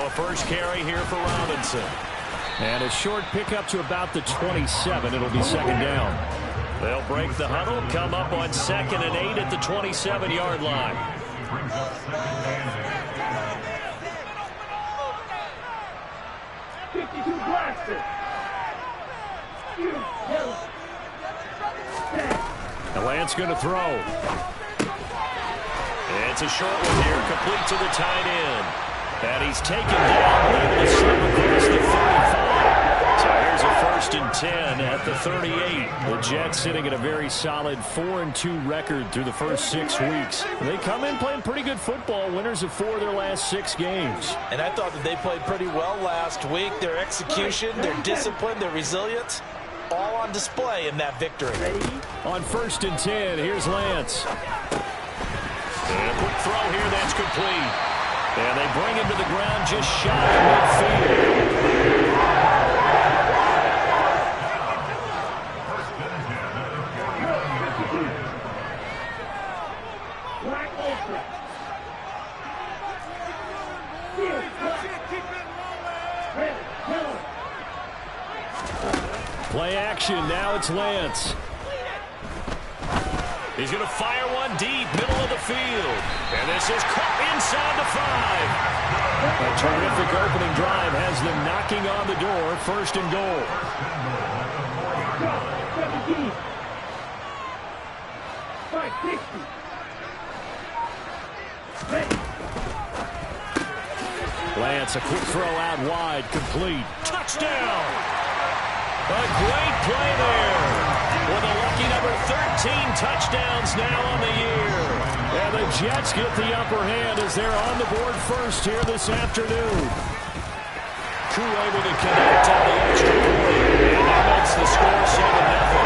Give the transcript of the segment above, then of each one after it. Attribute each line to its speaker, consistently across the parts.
Speaker 1: a first carry here for Robinson.
Speaker 2: And a short pickup to about the 27. It'll be second down.
Speaker 1: They'll break the huddle, come up on 2nd and 8 at the 27-yard line.
Speaker 2: And Lance going to throw.
Speaker 1: It's a short one here, complete to the tight end. And he's taken down, able to slip across the 35. So here's a 1st and 10 at the 38.
Speaker 2: The Jets sitting at a very solid 4-2 record through the first 6 weeks. They come in playing pretty good football, winners of 4 of their last 6 games.
Speaker 3: And I thought that they played pretty well last week. Their execution, their discipline, their resilience, all on display in that victory.
Speaker 2: On 1st and 10, here's Lance.
Speaker 1: And a quick throw here, that's complete. And they bring him to the ground just shy of midfield.
Speaker 2: Play action, now it's Lance.
Speaker 1: He's going to fire one deep, middle of the field. And this is caught inside the 5.
Speaker 2: A terrific opening drive has them knocking on the door, 1st and goal. Lance, a quick throw out wide, complete.
Speaker 1: Touchdown! A great play there. With a lucky number 13 touchdowns now on the year.
Speaker 2: And the Jets get the upper hand as they're on the board first here this afternoon.
Speaker 1: Koo able to connect on the extra point. And that makes the score 7-0.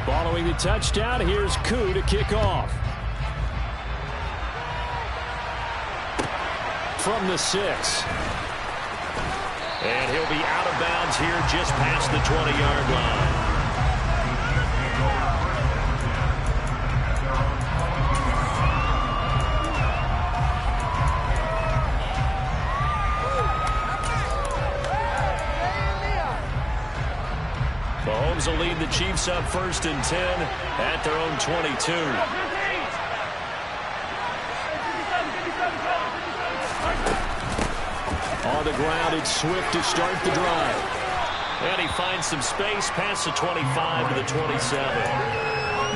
Speaker 2: Following the touchdown, here's Koo to kick off. From the 6.
Speaker 1: And he'll be out of bounds here just past the 20-yard line. Mahomes will lead the Chiefs up 1st and 10 at their own 22.
Speaker 2: On the ground, it's Swift to start the drive.
Speaker 1: And he finds some space past the 25 to the 27.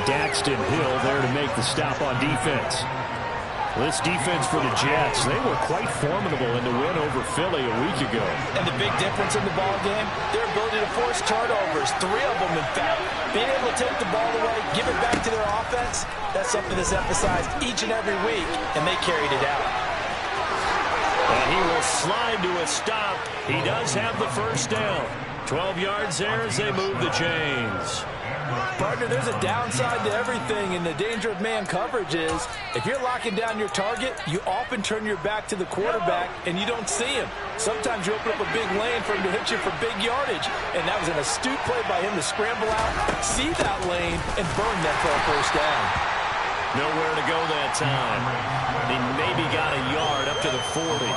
Speaker 2: Daxton Hill there to make the stop on defense. This defense for the Jets, they were quite formidable in the win over Philly a week ago.
Speaker 3: And the big difference in the ball game, their ability to force turnovers, 3 of them in fact. Being able to take the ball away, give it back to their offense, that's something that's emphasized each and every week, and they carried it out.
Speaker 1: And he will slide to a stop. He does have the 1st down. 12 yards there as they move the chains.
Speaker 3: Partner, there's a downside to everything, and the danger of man coverage is if you're locking down your target, you often turn your back to the quarterback and you don't see him. Sometimes you open up a big lane for him to hit you for big yardage, and that was an astute play by him to scramble out, see that lane, and burn that for a 1st down.
Speaker 1: Nowhere to go that time. He maybe got a yard up to the 40.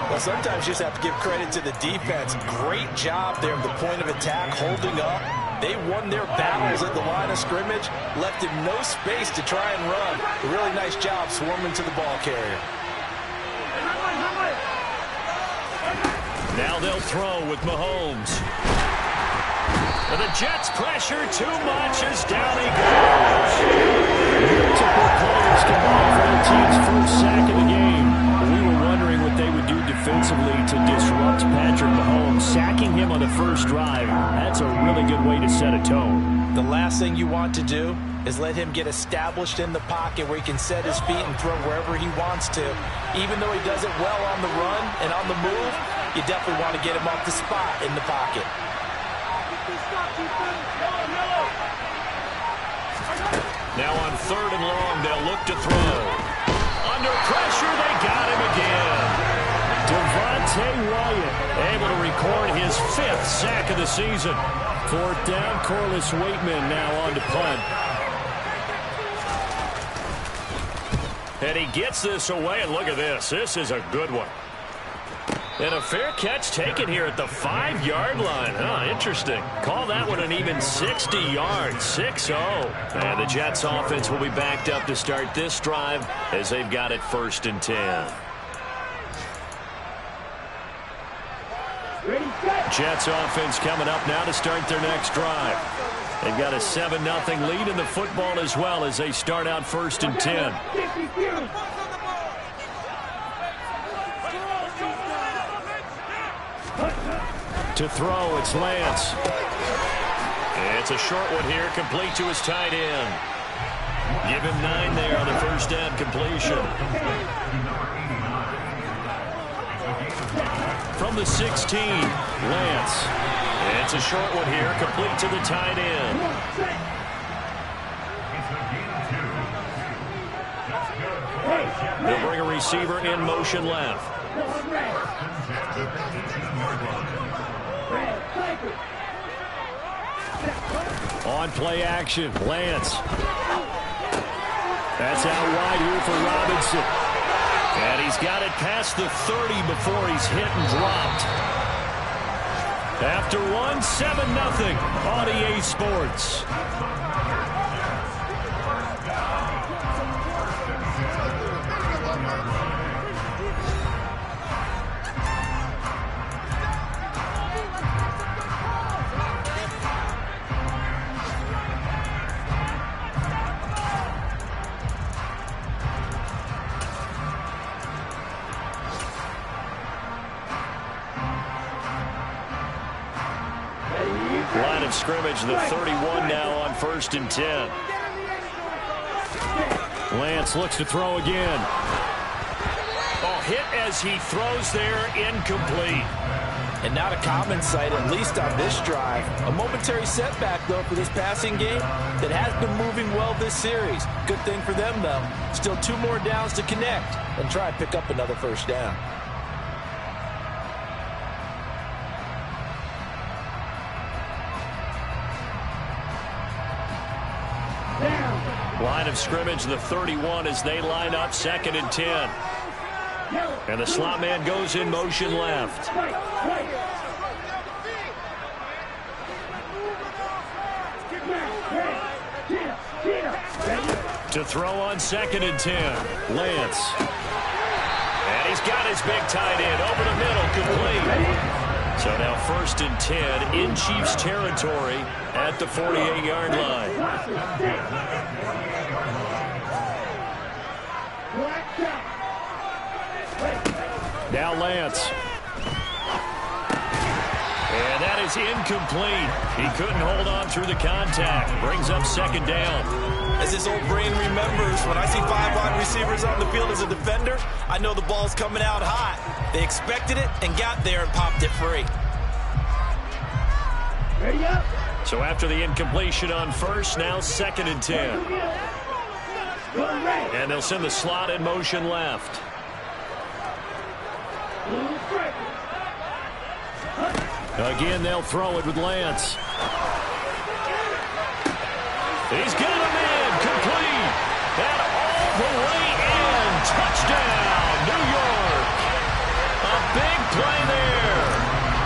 Speaker 3: Well, sometimes you just have to give credit to the defense. Great job there at the point of attack, holding up. They won their battles at the line of scrimmage, left him no space to try and run. A really nice job swarming to the ball carrier.
Speaker 1: Now they'll throw with Mahomes. And the Jets pressure too much as down he goes.
Speaker 2: Multiple players combined for the team's first sack of the game. We were wondering what they would do defensively to disrupt Patrick Mahomes. Sacking him on the first drive, that's a really good way to set a tone.
Speaker 3: The last thing you want to do is let him get established in the pocket where he can set his feet and throw wherever he wants to. Even though he does it well on the run and on the move, you definitely want to get him off the spot in the pocket.
Speaker 2: Now on 3rd and long, they'll look to throw. Under pressure, they got him again. Devontae Wyatt able to record his 5th sack of the season. 4th down, Corliss Waitman now on to punt. And he gets this away, and look at this. This is a good one. And a fair catch taken here at the 5-yard line. Huh, interesting. Call that one an even 60 yards, 6-0. And the Jets offense will be backed up to start this drive as they've got it 1st and 10. Jets offense coming up now to start their next drive. They've got a 7-0 lead in the football as well as they start out 1st and 10. To throw, it's Lance. It's a short one here, complete to his tight end. Give him 9 there on the 1st down completion. From the 16, Lance. It's a short one here, complete to the tight end. They'll bring a receiver in motion left. On play action, Lance. That's out wide here for Robinson. And he's got it past the 30 before he's hit and dropped. After one, 7-0 on EA Sports. Line of scrimmage, the 31 now on 1st and 10. Lance looks to throw again. Oh, hit as he throws there, incomplete.
Speaker 3: And not a common sight, at least on this drive. A momentary setback, though, for this passing game that has been moving well this series. Good thing for them, though. Still 2 more downs to connect and try and pick up another 1st down.
Speaker 2: Line of scrimmage, the 31 as they line up 2nd and 10. And the slot man goes in motion left. To throw on 2nd and 10, Lance. And he's got his big tight end over the middle, complete. So now 1st and 10 in Chiefs territory at the 48-yard line. Now Lance. And that is incomplete. He couldn't hold on through the contact. Brings up 2nd down.
Speaker 3: As his old brain remembers, when I see 5 wide receivers on the field as a defender, I know the ball's coming out hot. They expected it and got there and popped it free.
Speaker 4: Ready up.
Speaker 2: So after the incompletion on 1st, now 2nd and 10. And they'll send the slot in motion left. Again, they'll throw it with Lance. He's got him in, complete, and all the way in. Touchdown, New York. A big play there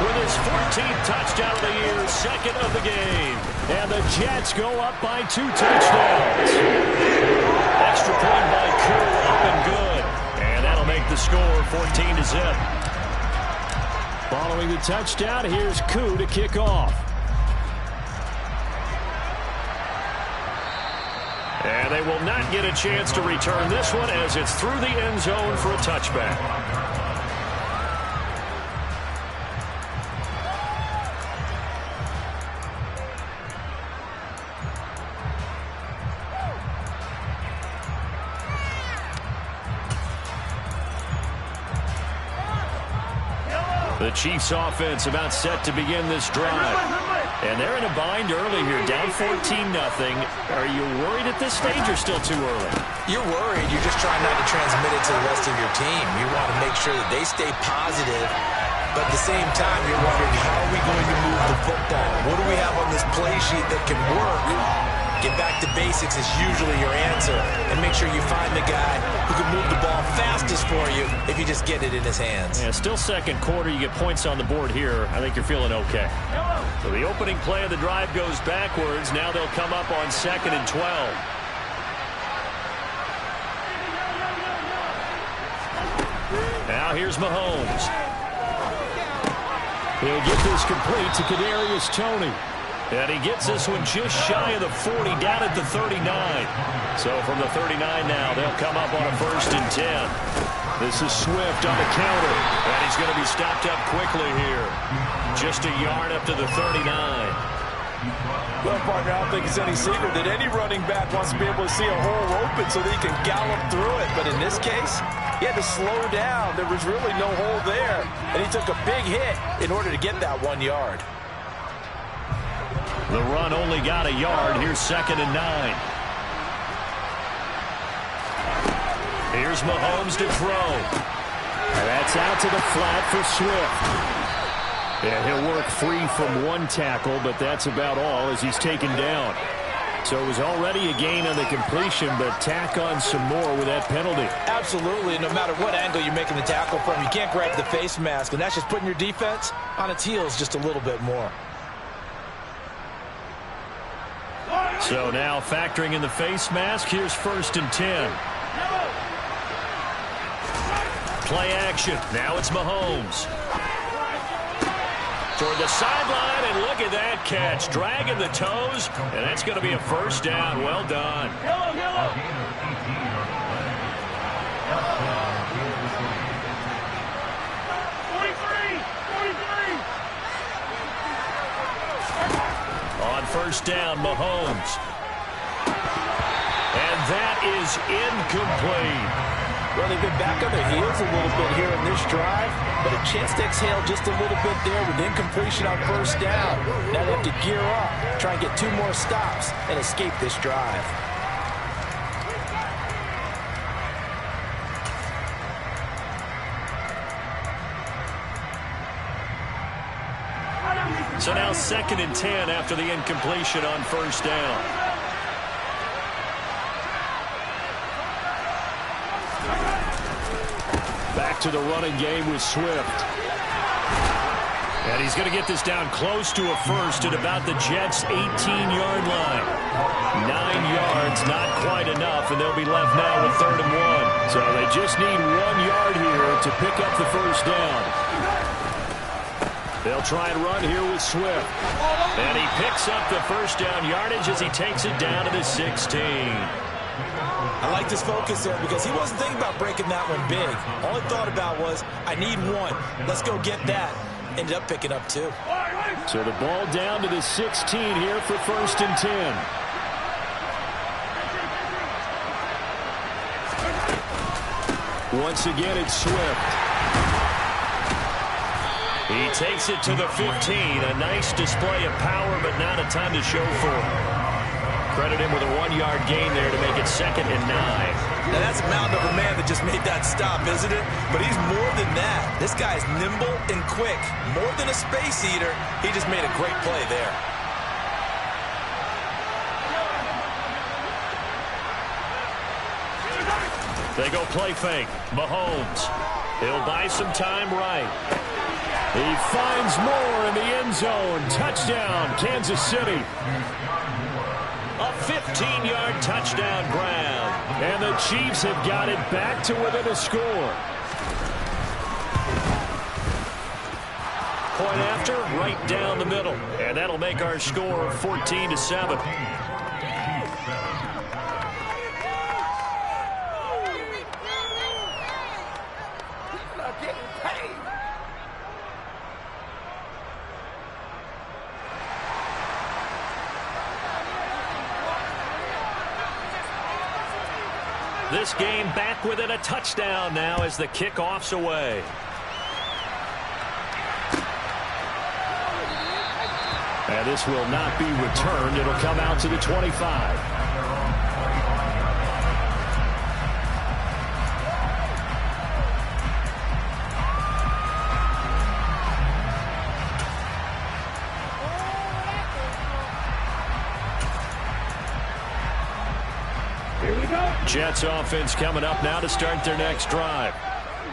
Speaker 2: with his 14th touchdown of the year, 2nd of the game. And the Jets go up by 2 touchdowns. Extra point by Koo, up and good. And that'll make the score 14-0. Following the touchdown, here's Koo to kick off. And they will not get a chance to return this one as it's through the end zone for a touchback.
Speaker 1: The Chiefs offense about set to begin this drive. And they're in a bind early here, down 14-0. Are you worried at this stage or still too early?
Speaker 3: You're worried. You're just trying not to transmit it to the rest of your team. You want to make sure that they stay positive. But at the same time, you're wondering, how are we going to move the football? What do we have on this play sheet that can work? Get back to basics is usually your answer. And make sure you find the guy who can move the ball fastest for you if you just get it in his hands.
Speaker 1: Yeah, still second quarter. You get points on the board here. I think you're feeling okay. So the opening play of the drive goes backwards. Now they'll come up on 2nd and 12. Now here's Mahomes. He'll get this complete to Kadarius Toney. And he gets this one just shy of the 40, down at the 39. So from the 39 now, they'll come up on a 1st and 10. This is Swift on the counter. And he's going to be stopped up quickly here. Just a yard up to the 39.
Speaker 3: Well, partner, I don't think it's any secret that any running back wants to be able to see a hole open so that he can gallop through it. But in this case, he had to slow down. There was really no hole there. And he took a big hit in order to get that 1 yard.
Speaker 1: The run only got a yard. Here's 2nd and 9. Here's Mahomes to throw. And that's out to the flat for Swift. Yeah, he'll work free from one tackle, but that's about all as he's taken down. So it was already a gain on the completion, but tack on some more with that penalty.
Speaker 3: Absolutely, and no matter what angle you're making the tackle from, you can't grab the face mask, and that's just putting your defense on its heels just a little bit more.
Speaker 1: So now factoring in the face mask, here's 1st and 10. Play action. Now it's Mahomes. Toward the sideline, and look at that catch. Dragging the toes, and that's going to be a 1st down. Well done. On 1st down, Mahomes. And that is incomplete.
Speaker 3: Well, they've been back on their heels a little bit here in this drive, but a chance to exhale just a little bit there with incompletion on 1st down. Now they have to gear up, try and get 2 more stops, and escape this drive.
Speaker 1: So now 2nd and 10 after the incompletion on 1st down. Back to the running game with Swift. And he's going to get this down close to a 1st at about the Jets' 18-yard line. 9 yards, not quite enough, and they'll be left now with 3rd and 1. So they just need 1 yard here to pick up the 1st down. They'll try and run here with Swift. And he picks up the 1st down yardage as he takes it down to the 16.
Speaker 3: I like this focus there because he wasn't thinking about breaking that one big. All he thought about was, I need 1. Let's go get that. Ended up picking up 2.
Speaker 1: So the ball down to the 16 here for 1st and 10. Once again, it's Swift. He takes it to the 15. A nice display of power, but not a ton to show for it. Credit him with a 1-yard gain there to make it 2nd and 9.
Speaker 3: Now that's a mountain of a man that just made that stop, isn't it? But he's more than that. This guy's nimble and quick. More than a space eater, he just made a great play there.
Speaker 1: They go play fake. Mahomes. He'll buy some time right. He finds more in the end zone. Touchdown, Kansas City. A 15-yard touchdown grab. And the Chiefs have got it back to within a score. Point after, right down the middle. And that'll make our score 14-7. This game back within a touchdown now as the kickoff's away. And this will not be returned. It'll come out to the 25. Jets offense coming up now to start their next drive.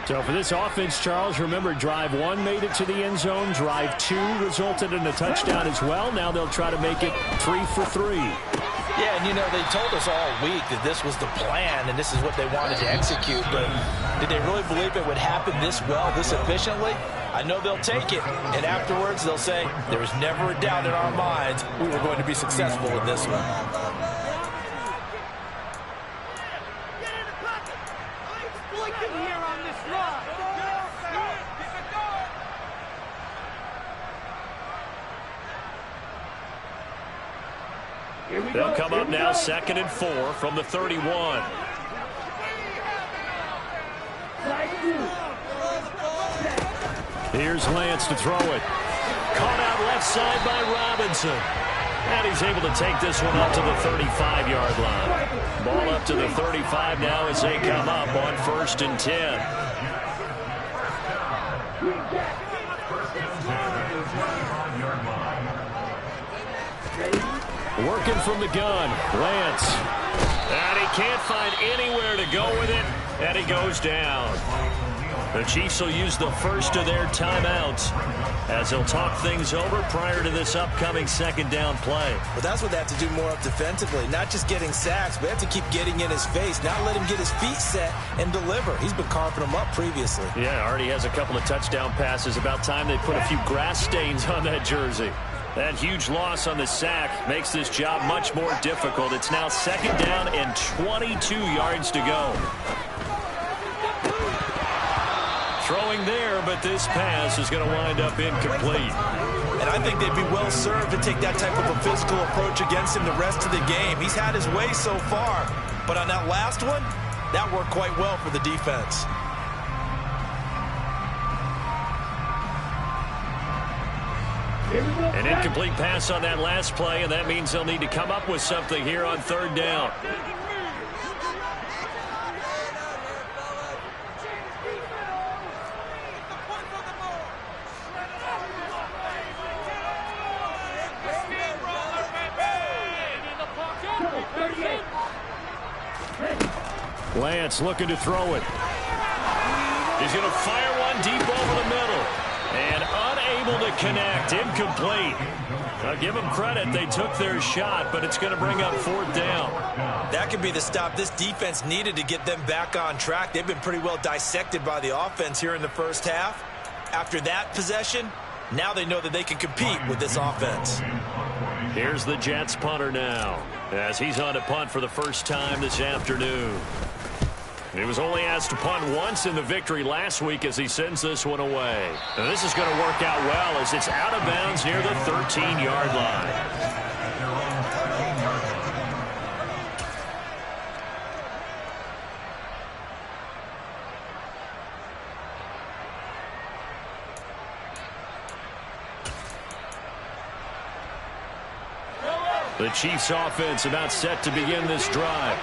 Speaker 1: So for this offense, Charles, remember drive 1 made it to the end zone. Drive 2 resulted in a touchdown as well. Now they'll try to make it 3 for 3.
Speaker 3: Yeah, and you know, they told us all week that this was the plan and this is what they wanted to execute. But did they really believe it would happen this well, this efficiently? I know they'll take it. And afterwards, they'll say, there was never a doubt in our minds we were going to be successful in this one.
Speaker 1: They'll come up now 2nd and 4 from the 31. Here's Lance to throw it. Caught out left side by Robinson. And he's able to take this one up to the 35-yard line. Ball up to the 35 now as they come up on 1st and 10. Working from the gun, Lance. And he can't find anywhere to go with it, and he goes down. The Chiefs will use the first of their timeouts as they'll talk things over prior to this upcoming 2nd down play.
Speaker 3: But that's what they have to do more of defensively, not just getting sacks, but they have to keep getting in his face, not let him get his feet set and deliver. He's been carving them up previously. Yeah, already has a couple of touchdown passes. About time they put a few grass stains on that jersey. That huge loss on the sack makes this job much more difficult. It's now 2nd down and 22 yards to go. Throwing there, but this pass is going to wind up incomplete. And I think they'd be well served to take that type of a physical approach against him the rest of the game. He's had his way so far, but on that last one, that worked quite well for the defense.
Speaker 1: An incomplete pass on that last play, and that means they'll need to come up with something here on 3rd down. Lance looking to throw it. He's going to fire one deep over the middle. And unable to connect. Incomplete. I'll give them credit. They took their shot, but it's going to bring up 4th down.
Speaker 3: That could be the stop this defense needed to get them back on track. They've been pretty well dissected by the offense here in the first half. After that possession, now they know that they can compete with this offense.
Speaker 1: Here's the Jets punter now, as he's on to punt for the first time this afternoon. He was only asked to punt once in the victory last week as he sends this one away. Now this is going to work out well as it's out of bounds near the 13-yard line. The Chiefs offense about set to begin this drive.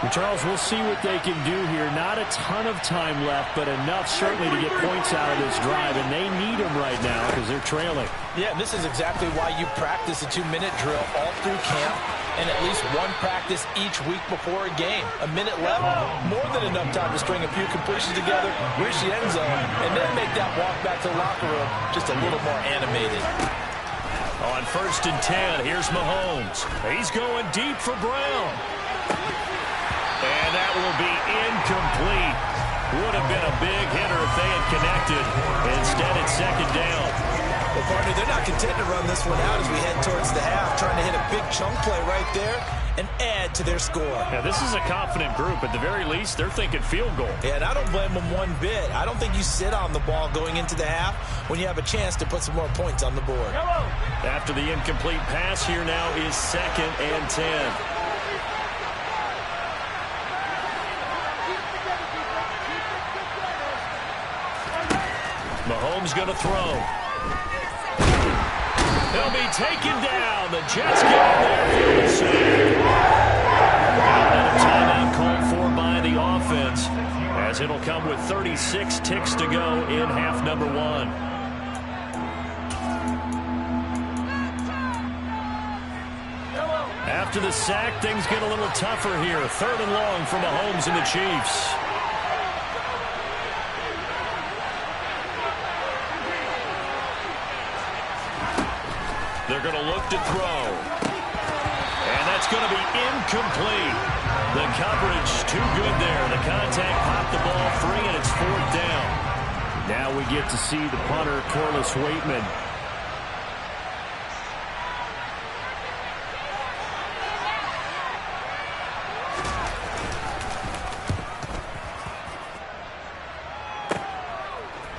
Speaker 1: Charles, we'll see what they can do here. Not a ton of time left, but enough certainly to get points out of this drive, and they need them right now because they're trailing.
Speaker 3: Yeah, this is exactly why you practice a 2-minute drill all through camp and at least one practice each week before a game. A minute left, more than enough time to string a few completions together, reach the end zone, and then make that walk back to the locker room just a little more animated.
Speaker 1: On 1st and 10, here's Mahomes. He's going deep for Brown. And that will be incomplete. Would have been a big hitter if they had connected. Instead, it's 2nd down.
Speaker 3: Well, partner, they're not content to run this one out as we head towards the half, trying to hit a big chunk play right there and add to their score.
Speaker 1: Yeah, this is a confident group. At the very least, they're thinking field goal.
Speaker 3: Yeah, and I don't blame them one bit. I don't think you sit on the ball going into the half when you have a chance to put some more points on the board.
Speaker 1: After the incomplete pass, here now is 2nd and 10. Mahomes going to throw.
Speaker 2: He'll be taken down. The Jets get him there for the sack. Another timeout called for by the offense, as it'll come with 36 ticks to go in half number one. After the sack, things get a little tougher here. 3rd and long for Mahomes and the Chiefs. They're going to look to throw. And that's going to be incomplete. The coverage too good there. The contact popped the ball free, and it's 4th down.
Speaker 1: Now we get to see the punter, Corliss Waitman.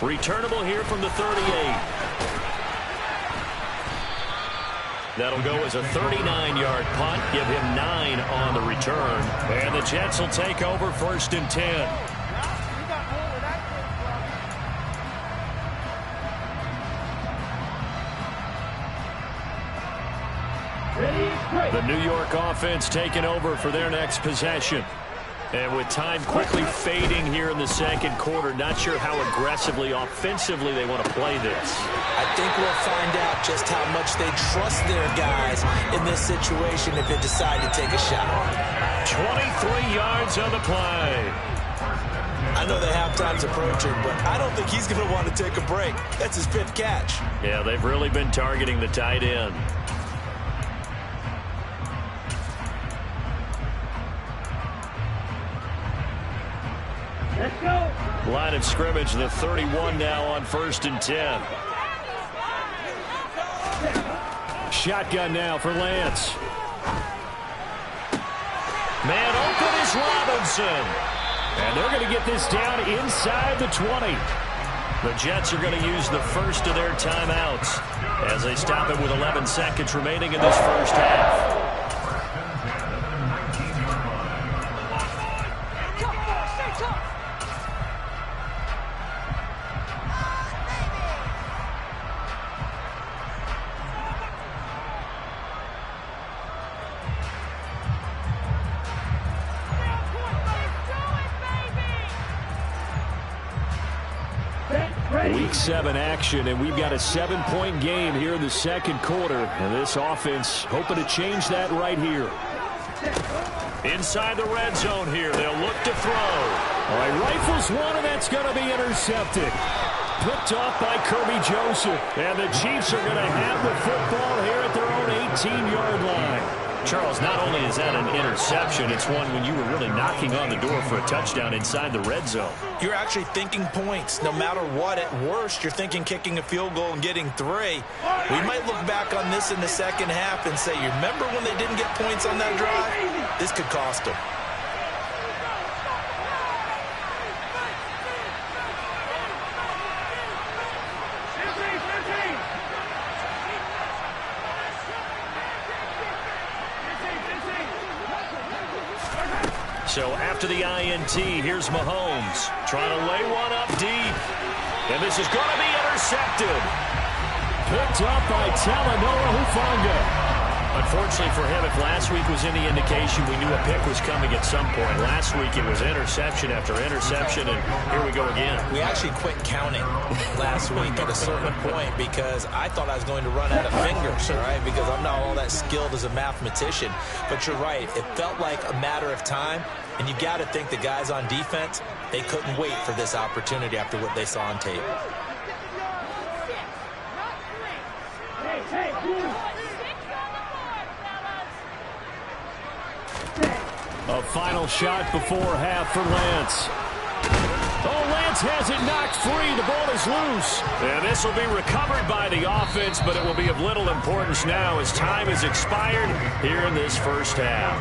Speaker 2: Returnable here from the 38. That'll go as a 39-yard punt. Give him 9 on the return. And the Jets will take over 1st and 10. The New York offense taking over for their next possession. And with time quickly fading here in the second quarter, not sure how aggressively, offensively they want to play this.
Speaker 3: I think we'll find out just how much they trust their guys in this situation if they decide to take a shot.
Speaker 2: 23 yards on the play.
Speaker 3: I know the halftime's approaching, but I don't think he's going to want to take a break. That's his 5th catch.
Speaker 2: Yeah, they've really been targeting the tight end. Line of scrimmage, the 31 now on 1st and 10.
Speaker 1: Shotgun now for Lance.
Speaker 2: Man open is Robinson.
Speaker 1: And they're going to get this down inside the 20.
Speaker 2: The Jets are going to use the first of their timeouts as they stop it with 11 seconds remaining in this first half.
Speaker 1: Week 7 action, and we've got a 7-point game here in the second quarter. And this offense hoping to change that right here.
Speaker 2: Inside the red zone here, they'll look to throw.
Speaker 1: All right, rifles one, and that's going to be intercepted. Picked off by Kirby Joseph. And the Chiefs are going to have the football here at their own 18-yard line.
Speaker 2: Charles, not only is that an interception, it's one when you were really knocking on the door for a touchdown inside the red zone.
Speaker 3: You're actually thinking points. No matter what, at worst, you're thinking kicking a field goal and getting 3. We might look back on this in the second half and say, you remember when they didn't get points on that drive? This could cost them.
Speaker 2: So after the INT, here's Mahomes trying to lay one up deep. And this is going to be intercepted.
Speaker 1: Picked up by Talanoa Hufanga.
Speaker 2: Unfortunately for him, if last week was any indication, we knew a pick was coming at some point. Last week it was interception after interception, and here we go again.
Speaker 3: We actually quit counting last week at a certain point because I thought I was going to run out of fingers, all right, because I'm not all that skilled as a mathematician. But you're right. It felt like a matter of time, and you got to think the guys on defense, they couldn't wait for this opportunity after what they saw on tape.
Speaker 1: A final shot before half for Lance. Oh, Lance has it knocked free. The ball is loose.
Speaker 2: And this will be recovered by the offense, but it will be of little importance now as time has expired here in this first half.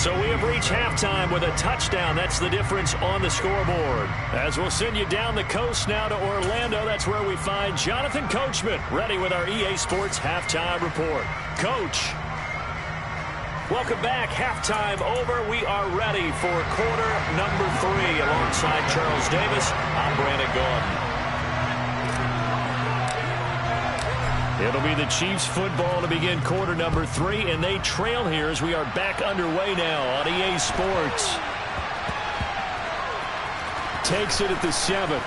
Speaker 2: So we have reached halftime with a touchdown. That's the difference on the scoreboard. As we'll send you down the coast now to Orlando, that's where we find Jonathan Coachman ready with our EA Sports Halftime Report. Coach. Welcome back. Halftime over. We are ready for quarter number 3 alongside Charles Davis. I'm Brandon Gaudin.
Speaker 1: It'll be the Chiefs football to begin quarter number 3, and they trail here as we are back underway now on EA Sports. Takes it at the 7.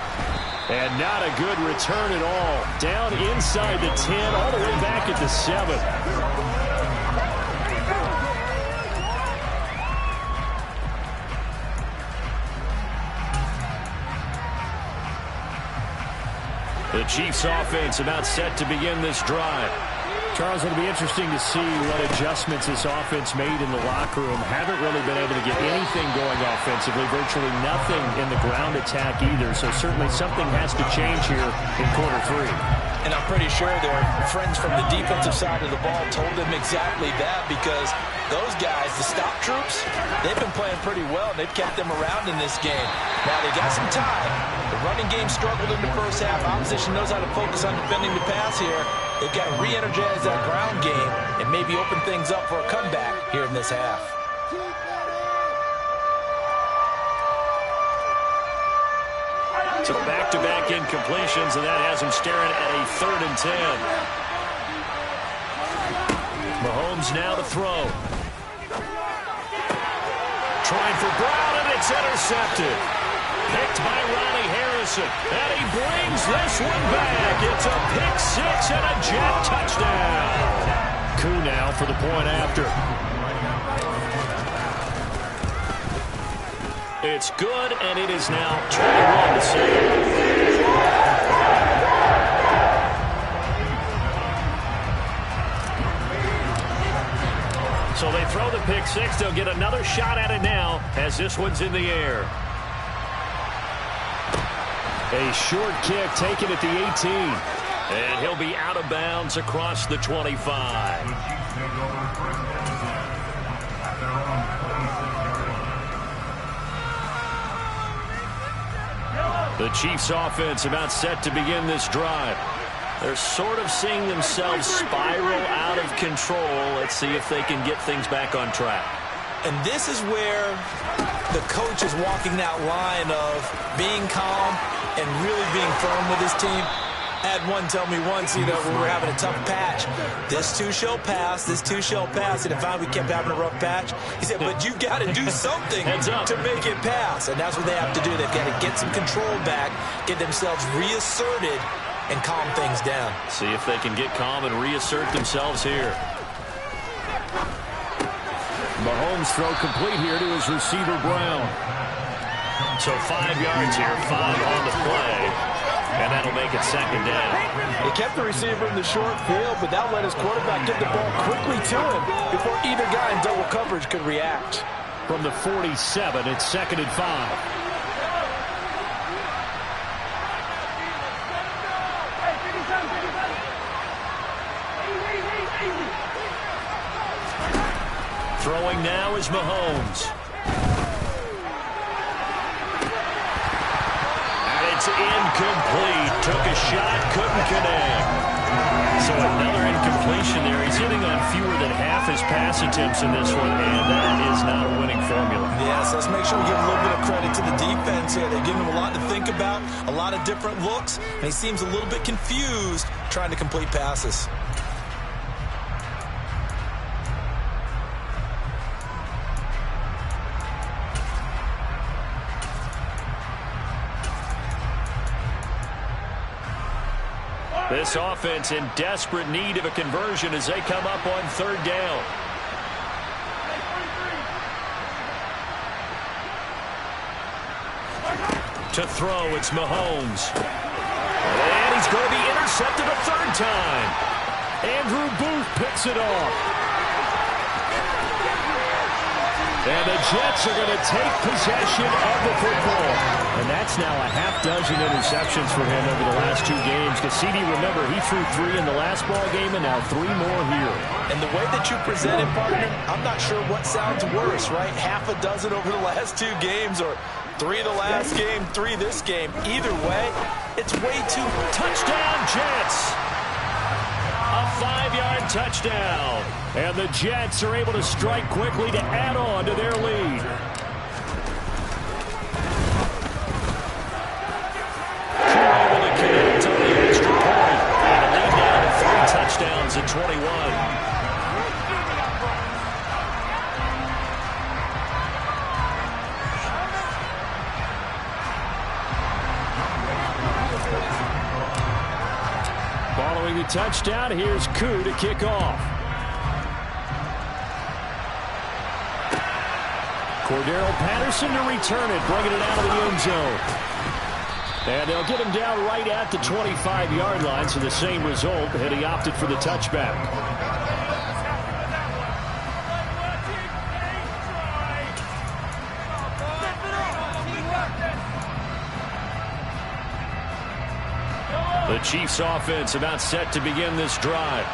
Speaker 1: And not a good return at all. Down inside the 10, all the way back at the 7. The Chiefs offense about set to begin this drive. Charles, it'll be interesting to see what adjustments this offense made in the locker room. Haven't really been able to get anything going offensively, virtually nothing in the ground attack either. So certainly something has to change here in quarter 3.
Speaker 3: And I'm pretty sure their friends from the defensive side of the ball told them exactly that, because those guys, the stop troops, they've been playing pretty well. They've kept them around in this game. Now, they got some time. The running game struggled in the first half. Opposition knows how to focus on defending the pass here. They've got to re-energize that ground game and maybe open things up for a comeback here in this half.
Speaker 1: So back-to-back incompletions, and that has him staring at a 3rd and 10. Mahomes now to throw. Trying for Brown, and it's intercepted. Picked by Ronnie Harrison, and he brings this one back. It's a pick 6 and a Jet touchdown. Koo now for the point after. It's good, and it is now 21-7. So they throw the pick 6. They'll get another shot at it now as this one's in the air. A short kick taken at the 18. And he'll be out of bounds across the 25. The Chiefs offense about set to begin this drive. They're sort of seeing themselves spiral out of control. Let's see if they can get things back on track.
Speaker 3: And this is where the coach is walking that line of being calm and really being firm with his team. I had one tell me once, when we were having a tough patch, this too shall pass, this too shall pass, and finally we kept having a rough patch. He said, but you got to do something to make it pass, and that's what they have to do. They've got to get some control back, get themselves reasserted, and calm things down.
Speaker 1: See if they can get calm and reassert themselves here. Mahomes throw complete here to his receiver, Brown. So 5 yards here, 5 on the play. And that'll make it 2nd down.
Speaker 3: He kept the receiver in the short field, but that let his quarterback get the ball quickly to him before either guy in double coverage could react.
Speaker 1: From the 47, it's 2nd and 5. Throwing now is Mahomes. It's incomplete. Took a shot, couldn't connect. So another incompletion there. He's hitting on fewer than half his pass attempts in this one, and that is not a winning formula.
Speaker 3: Yes, let's make sure we give a little bit of credit to the defense here. They've given him a lot to think about, a lot of different looks, and he seems a little bit confused trying to complete passes.
Speaker 1: This offense in desperate need of a conversion as they come up on 3rd down. To throw, it's Mahomes. And he's going to be intercepted a 3rd time. Andrew Booth picks it off. And the Jets are going to take possession of the football. And that's now a half-dozen interceptions for him over the last 2 games. Because CD, remember, he threw 3 in the last ball game and now 3 more here.
Speaker 3: And the way that you present it, partner, I'm not sure what sounds worse, right? Half a dozen over the last 2 games, or 3 the last game, 3 this game. Either way, it's way too...
Speaker 1: Touchdown, Jets! A 5-yard touchdown. And the Jets are able to strike quickly to add on to their lead. Able to connect on the extra point. And a lead now to 3 touchdowns. first downs at 21. Following the touchdown, here's Koo to kick off. Cordero Patterson to return it, bringing it out of the end zone. And they'll get him down right at the 25-yard line, so the same result, and he opted for the touchback. The Chiefs offense about set to begin this drive.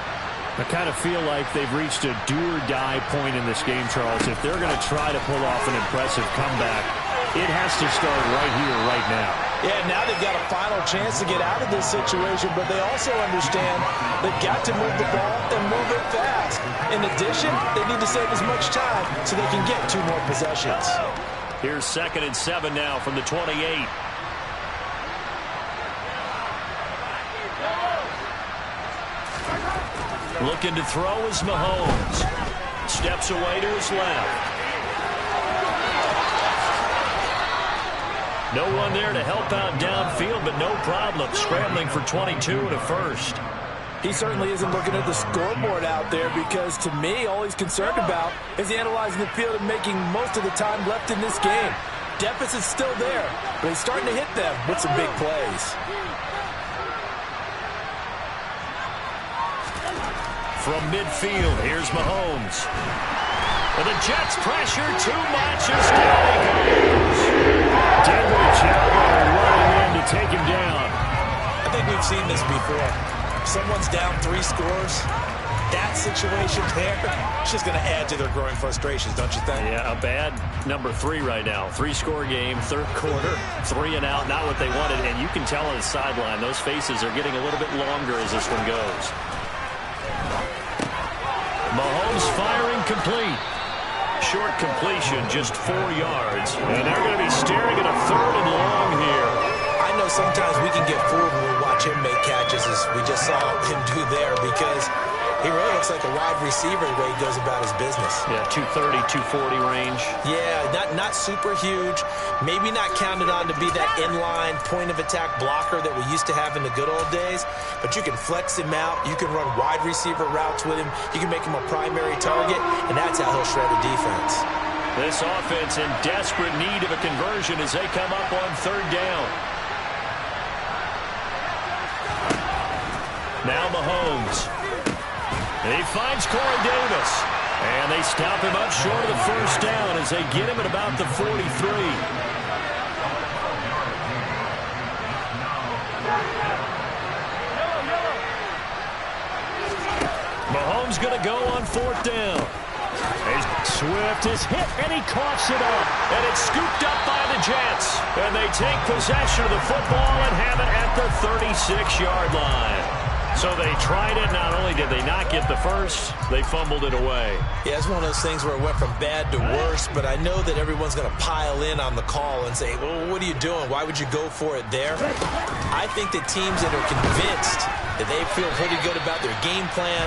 Speaker 1: I kind of feel like they've reached a do-or-die point in this game, Charles. If they're going to try to pull off an impressive comeback, it has to start right here, right now.
Speaker 3: Yeah, now they've got a final chance to get out of this situation, but they also understand they've got to move the ball and move it fast. In addition, they need to save as much time so they can get 2 more possessions.
Speaker 1: Here's 2nd and 7 now from the 28. Looking to throw is Mahomes. Steps away to his left. No one there to help out downfield, but no problem scrambling for 22 and a first.
Speaker 3: He certainly isn't looking at the scoreboard out there because, to me, all he's concerned about is analyzing the field and making most of the time left in this game. Deficit's still there, but he's starting to hit them with some big plays.
Speaker 1: From midfield, here's Mahomes. And the Jets pressure too much as down he goes. Did a job running in to take him down.
Speaker 3: I think we've seen this before. Someone's down 3 scores. That situation there, it's just going to add to their growing frustrations, don't you think?
Speaker 1: Yeah, a bad number 3 right now. 3-score game, 3rd quarter, 3 and out, not what they wanted. And you can tell on the sideline, those faces are getting a little bit longer as this one goes. Mahomes firing complete. Short completion, just 4 yards. And they're going to be staring at a 3rd and long here.
Speaker 3: I know sometimes we can get fooled when we watch him make catches, as we just saw him do there, because he really looks like a wide receiver the way he goes about his business.
Speaker 1: Yeah, 230, 240 range.
Speaker 3: Yeah, not super huge. Maybe not counted on to be that inline point-of-attack blocker that we used to have in the good old days. But you can flex him out. You can run wide receiver routes with him. You can make him a primary target, and that's how he'll shred a defense.
Speaker 1: This offense in desperate need of a conversion as they come up on 3rd down. Now Mahomes. He finds Corey Davis. And they stop him up short of the 1st down as they get him at about the 43. Mahomes going to go on 4th down. Swift is hit, and he coughs it up. And it's scooped up by the Jets. And they take possession of the football and have it at the 36-yard line. So they tried it. Not only did they not get the first, they fumbled it away.
Speaker 3: Yeah, it's one of those things where it went from bad to worse, but I know that everyone's going to pile in on the call and say, well, what are you doing? Why would you go for it there? I think that teams that are convinced that they feel pretty good about their game plan,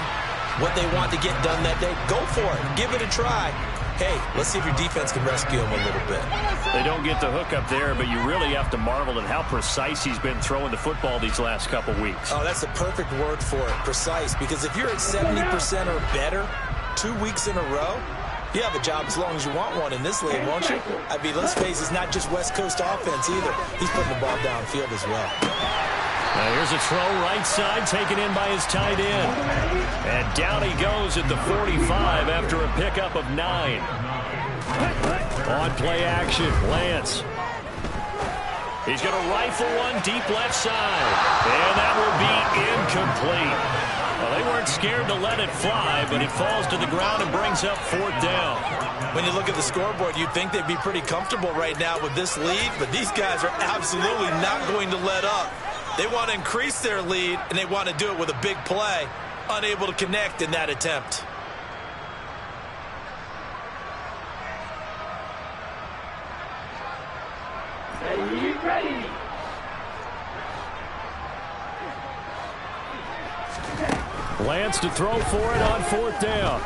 Speaker 3: what they want to get done that day, go for it. Give it a try. Hey, let's see if your defense can rescue him a little bit.
Speaker 1: They don't get the hook up there, but you really have to marvel at how precise he's been throwing the football these last couple weeks.
Speaker 3: Oh, that's the perfect word for it, precise, because if you're at 70% or better 2 weeks in a row, you have a job as long as you want one in this league, won't you? I mean, let's face it, it's not just West Coast offense either. He's putting the ball downfield as well.
Speaker 1: Now here's a throw right side taken in by his tight end. And down he goes at the 45 after a pickup of 9. On play action, Lance. He's going to rifle one deep left side. And that will be incomplete. Well, they weren't scared to let it fly, but it falls to the ground and brings up 4th down.
Speaker 3: When you look at the scoreboard, you'd think they'd be pretty comfortable right now with this lead, but these guys are absolutely not going to let up. They want to increase their lead, and they want to do it with a big play. Unable to connect in that attempt.
Speaker 1: Lance to throw for it on 4th down.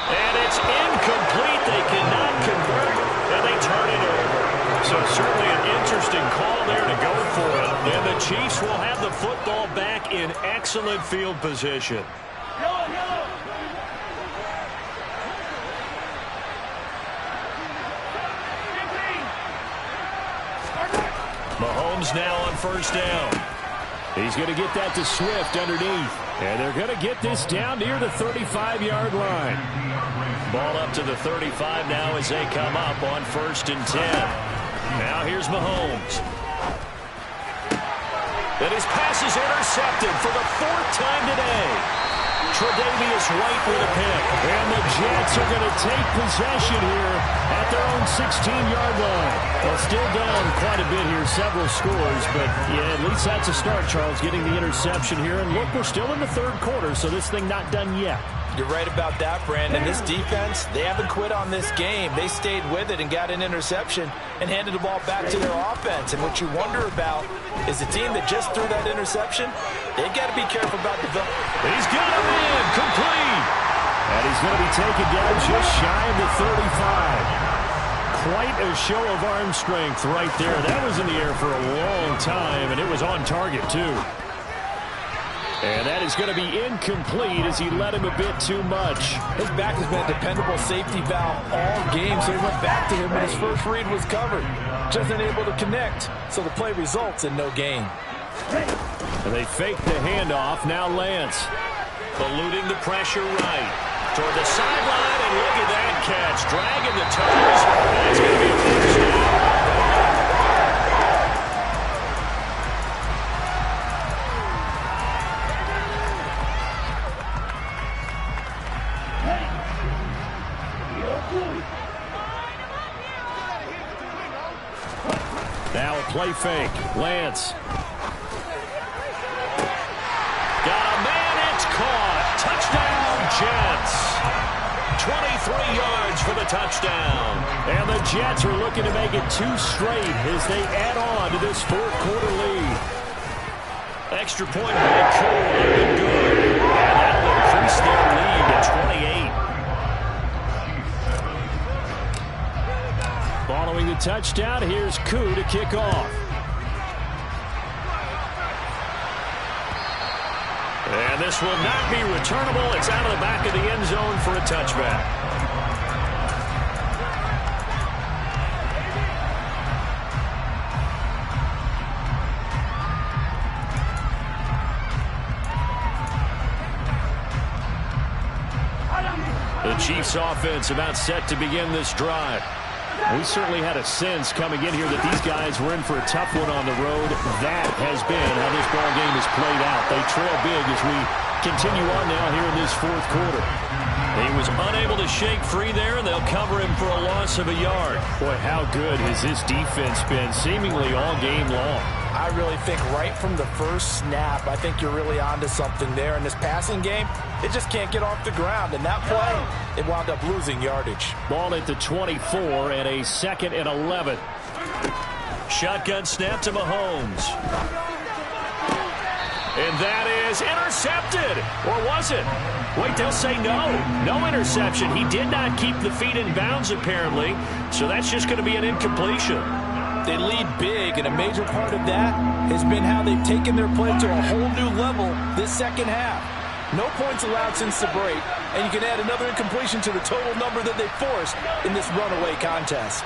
Speaker 2: And it's incomplete. They cannot convert, and they turn it over. So certainly an interesting call there to go for it. And the Chiefs will have the football back in excellent field position. Mahomes now on 1st down.
Speaker 1: He's going to get that to Swift underneath. And they're going to get this down near the 35-yard line.
Speaker 2: Ball up to the 35 now as they come up on 1st and 10. Now here's Mahomes. And his pass is intercepted for the 4th time today. Tre'Davious White with a pick.
Speaker 1: And the Jets are going to take possession here at their own 16-yard line. Well, still down quite a bit here, several scores, but yeah, at least that's a start, Charles, getting the interception here. And look, we're still in the 3rd quarter, so this thing not done yet.
Speaker 3: You're right about that, Brandon. This defense, they haven't quit on this game. They stayed with it and got an interception and handed the ball back to their offense. And what you wonder about is the team that just threw that interception, they've got to be careful about the...
Speaker 2: He's got him in, complete.
Speaker 1: And he's going to be taken down just shy of the 35. Quite a show of arm strength right there. That was in the air for a long time, and it was on target, too. And that is going to be incomplete as he led him a bit too much.
Speaker 3: His back has been a dependable safety valve all game, so he went back to him when his first read was covered. Just unable to connect, so the play results in no gain.
Speaker 1: And they fake the handoff. Now Lance.
Speaker 2: Eluding the pressure right. Toward the sideline, and look at that catch. Dragging the toes. That's going to be a first down.
Speaker 1: Now a play fake. Lance.
Speaker 2: Got a man, it's caught. Touchdown, Jets. 23 yards for the touchdown.
Speaker 1: And the Jets are looking to make it 2 straight as they add on to this 4th quarter lead.
Speaker 2: Extra point by Cole would have been good. And that'll increase their lead to 28.
Speaker 1: Following the touchdown, here's Koo to kick off.
Speaker 2: And this will not be returnable. It's out of the back of the end zone for a touchback. The Chiefs offense about set to begin this drive.
Speaker 1: We certainly had a sense coming in here that these guys were in for a tough one on the road. That has been how this ball game has played out. They trail big as we continue on now here in this 4th quarter.
Speaker 2: He was unable to shake free there, and they'll cover him for a loss of a yard.
Speaker 1: Boy, how good has this defense been seemingly all game long.
Speaker 3: I really think right from the first snap, I think you're really onto something there. In this passing game, it just can't get off the ground. And that play, it wound up losing yardage.
Speaker 1: Ball at the 24 and a 2nd and 11.
Speaker 2: Shotgun snap to Mahomes. And that is intercepted. Or was it? Wait, they'll say no. No interception. He did not keep the feet in bounds, apparently. So that's just going to be an incompletion.
Speaker 3: They lead big, and a major part of that has been how they've taken their play to a whole new level this 2nd half. No points allowed since the break, and you can add another incompletion to the total number that they forced in this runaway contest.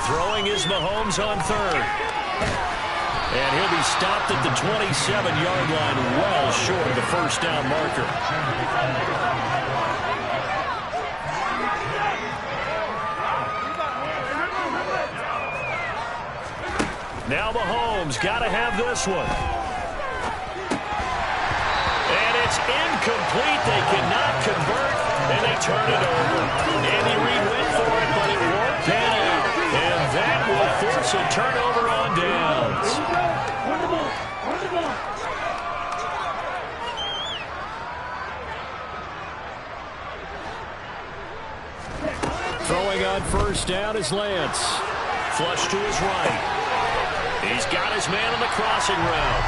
Speaker 2: Throwing is Mahomes on 3rd. And he'll be stopped at the 27-yard line, well short of the first down marker. Now Mahomes got to have this one. And it's incomplete. They cannot convert, and they turn it over. Andy Reid went for it, but it won't pan out. And that will force a turnover on downs.
Speaker 1: Throwing on 1st down is Lance.
Speaker 2: Flush to his right.
Speaker 1: He's got his man on the crossing route.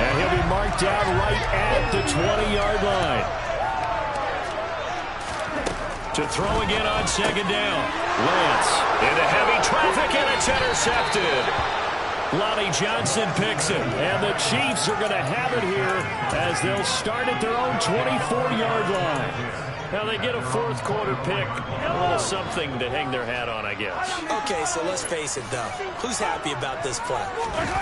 Speaker 2: And he'll be marked down right at the 20-yard line. To throw again on second down. Lance into heavy traffic, and it's intercepted. Lonnie Johnson picks it, and the Chiefs are going to have it here as they'll start at their own 24-yard line. Now they get a fourth quarter pick, a little something to hang their hat on, I guess.
Speaker 3: Okay, so let's face it, though. Who's happy about this play?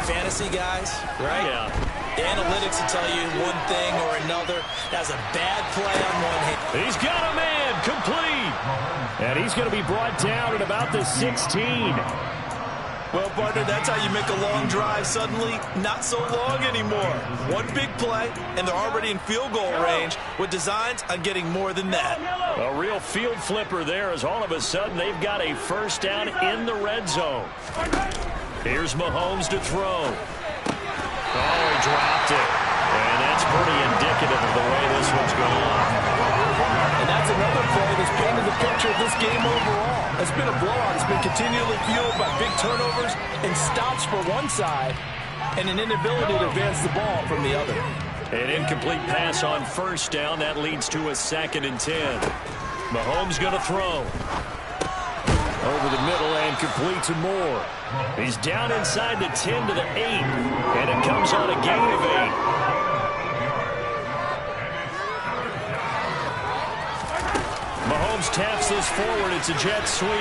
Speaker 3: Fantasy guys, right?
Speaker 1: Yeah.
Speaker 3: The analytics will tell you one thing or another. That's a bad play on one hand.
Speaker 2: He's got a man, complete. And he's going to be brought down at about the 16.
Speaker 3: Well, partner, that's how you make a long drive suddenly not so long anymore. One big play, and they're already in field goal range with designs on getting more than that.
Speaker 2: A real field flipper there as all of a sudden they've got a first down in the red zone. Here's Mahomes to throw. Oh, he dropped it. And that's pretty indicative of the way this one's going.
Speaker 3: And that's another play that's painted the picture of this game overall. It's been a blowout. It's been continually fueled by big turnovers and stops for one side and an inability to advance the ball from the other.
Speaker 2: An incomplete pass on first down. That leads to a 2nd and 10. Mahomes going to throw. Over the middle and complete to Moore. He's down inside the 10 to the 8. And it comes on a gain of 8. Mahomes taps this forward. It's a jet sweep.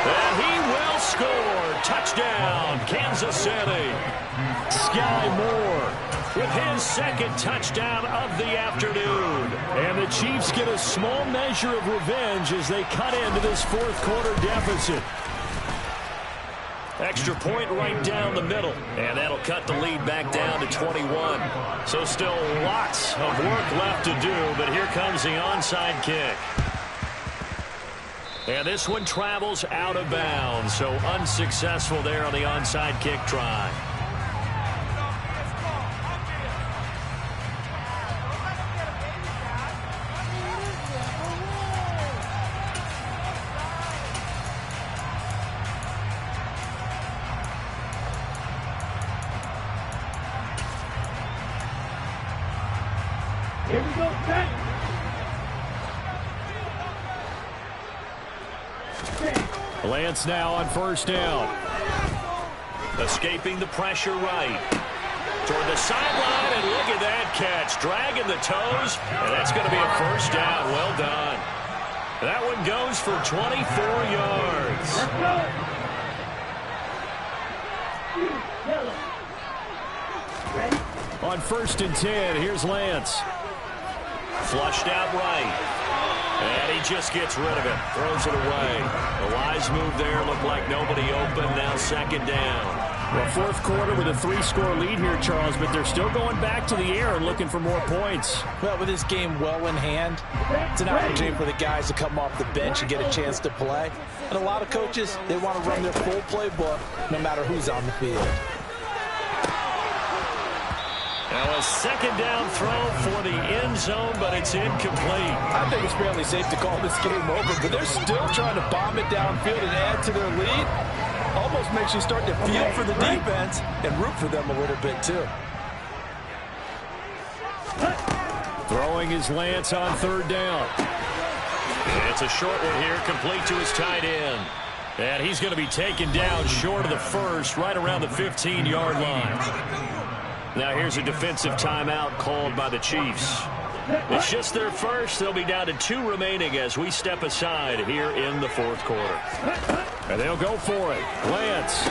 Speaker 2: And he will score. Touchdown, Kansas City. Sky Moore with his 2nd touchdown of the afternoon. And the Chiefs get a small measure of revenge as they cut into this fourth quarter deficit. Extra point right down the middle. And that'll cut the lead back down to 21. So still lots of work left to do, but here comes the onside kick. And this one travels out of bounds, so unsuccessful there on the onside kick try.
Speaker 4: Here we go, set.
Speaker 2: Lance now on first down. Escaping the pressure right. Toward the sideline, and look at that catch. Dragging the toes, and that's going to be a first down. Well done. That one goes for 24 yards. On 1st and 10, here's Lance. Flushed out right. And he just gets rid of it. Throws it away. A wise move there. Looked like nobody open. Now 2nd down. Well, fourth quarter with a 3-score lead here, Charles, but they're still going back to the air and looking for more points.
Speaker 3: Well, with this game well in hand, it's an opportunity for the guys to come off the bench and get a chance to play. And a lot of coaches, they want to run their full playbook no matter who's on the field.
Speaker 2: Now a 2nd down throw for the end zone, but it's incomplete.
Speaker 3: I think it's fairly safe to call this game over, but they're still trying to bomb it downfield and add to their lead. Almost makes you start to feel for the defense and root for them a little bit, too.
Speaker 2: Throwing is Lance on 3rd down. It's a short one here, complete to his tight end. And he's going to be taken down short of the first, right around the 15-yard line. Now here's a defensive timeout called by the Chiefs. It's just their first. They'll be down to 2 remaining as we step aside here in the fourth quarter. And they'll go for it. Lance.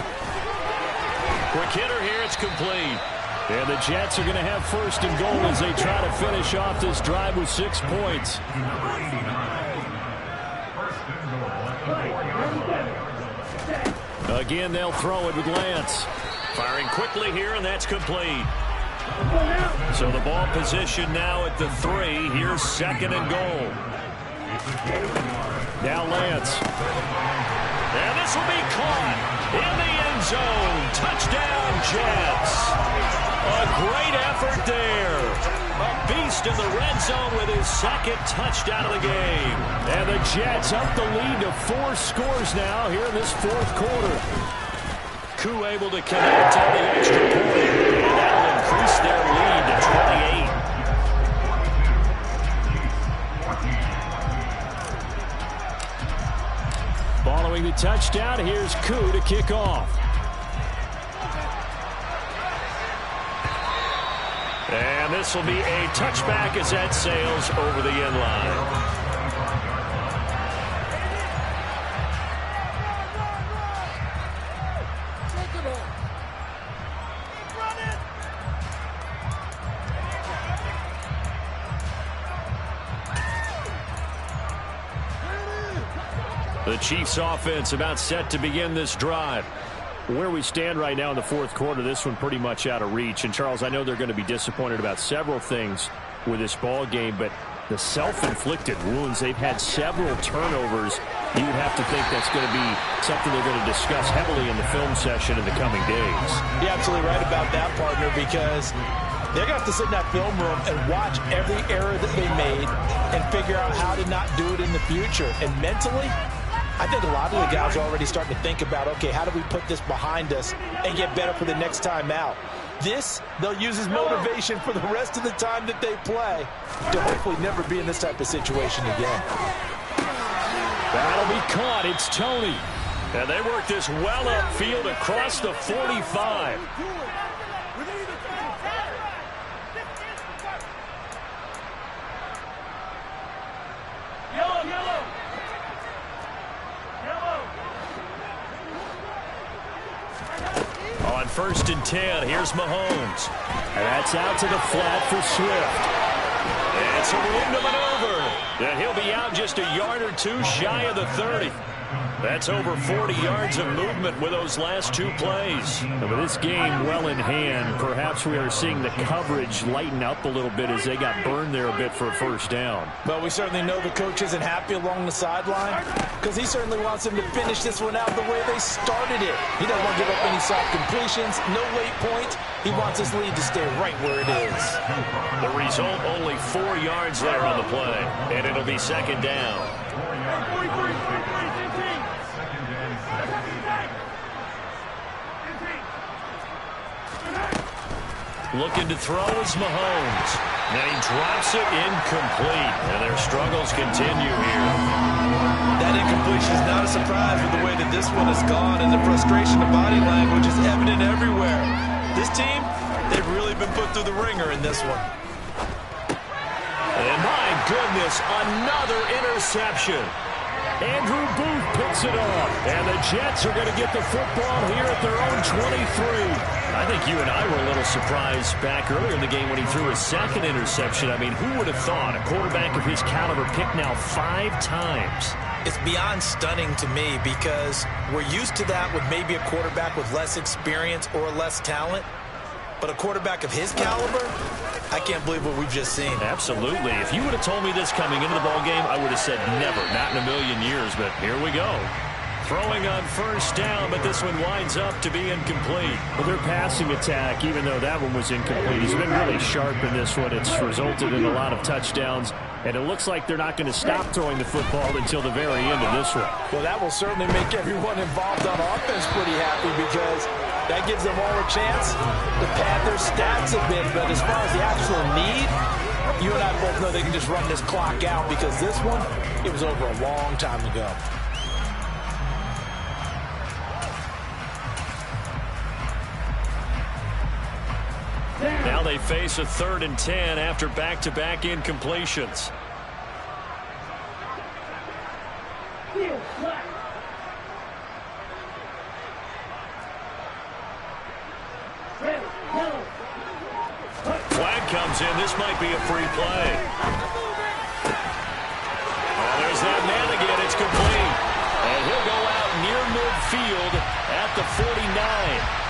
Speaker 2: Quick hitter here. It's complete. And the Jets are going to have 1st and goal as they try to finish off this drive with 6 points. Again, they'll throw it with Lance. Firing quickly here, and that's complete. So the ball position now at the 3. Here's 2nd and goal. Now Lance. And this will be caught in the end zone. Touchdown, Jets. A great effort there. A beast in the red zone with his 2nd touchdown of the game. And the Jets up the lead to 4 scores now here in this fourth quarter.
Speaker 1: Koo able to connect on the extra point. And that'll increase their lead to 28. Following the touchdown, here's Koo to kick off. And this will be a touchback as that sails over the end line. The Chiefs offense about set to begin this drive. Where we stand right now in the fourth quarter, this one pretty much out of reach. And, Charles, I know they're going to be disappointed about several things with this ball game, but the self-inflicted wounds, they've had several turnovers. You would have to think that's going to be something they're going to discuss heavily in the film session in the coming days.
Speaker 3: You're absolutely right about that, partner, because they're going to have to sit in that film room and watch every error that they made and figure out how to not do it in the future. And mentally, I think a lot of the guys are already starting to think about, okay, how do we put this behind us and get better for the next time out? This, they'll use as motivation for the rest of the time that they play to hopefully never be in this type of situation again.
Speaker 1: That'll be caught. It's Tony. And they work this well upfield across the 45. On 1st and 10, here's Mahomes. And that's out to the flat for Swift. It's a room to maneuver. And he'll be out just a yard or two shy of the 30. That's over 40 yards of movement with those last two plays. And with this game well in hand, perhaps we are seeing the coverage lighten up a little bit as they got burned there a bit for a first down.
Speaker 3: But we certainly know the coach isn't happy along the sideline because he certainly wants them to finish this one out the way they started it. He doesn't want to give up any soft completions, no late points. He wants his lead to stay right where it is.
Speaker 1: The result, only 4 yards there on the play, and it'll be second down. Looking to throw is Mahomes. Now he drops it incomplete, and their struggles continue here.
Speaker 3: That incompletion is not a surprise with the way that this one has gone, and the frustration of body language is evident everywhere. This team, they've really been put through the ringer in this one.
Speaker 1: And my goodness, another interception. Andrew Booth picks it off, and the Jets are going to get the football here at their own 23. I think you and I were a little surprised back earlier in the game when he threw his second interception. I mean, who would have thought a quarterback of his caliber picked now 5 times?
Speaker 3: It's beyond stunning to me because we're used to that with maybe a quarterback with less experience or less talent. But a quarterback of his caliber, I can't believe what we've just seen.
Speaker 1: Absolutely. If you would have told me this coming into the ballgame, I would have said never, not in a million years. But here we go. Throwing on first down, but this one winds up to be incomplete. Well, their passing attack, even though that one was incomplete, has been really sharp in this one. It's resulted in a lot of touchdowns, and it looks like they're not going to stop throwing the football until the very end of this one.
Speaker 3: Well, that will certainly make everyone involved on offense pretty happy because that gives them all a chance to pad their stats a bit. But as far as the actual need, you and I both know they can just run this clock out because this one, it was over a long time ago.
Speaker 1: Now they face a 3rd and 10 after back-to-back incompletions. Flag comes in. This might be a free play. Oh, there's that man again. It's complete. And he'll go out near midfield at the 49.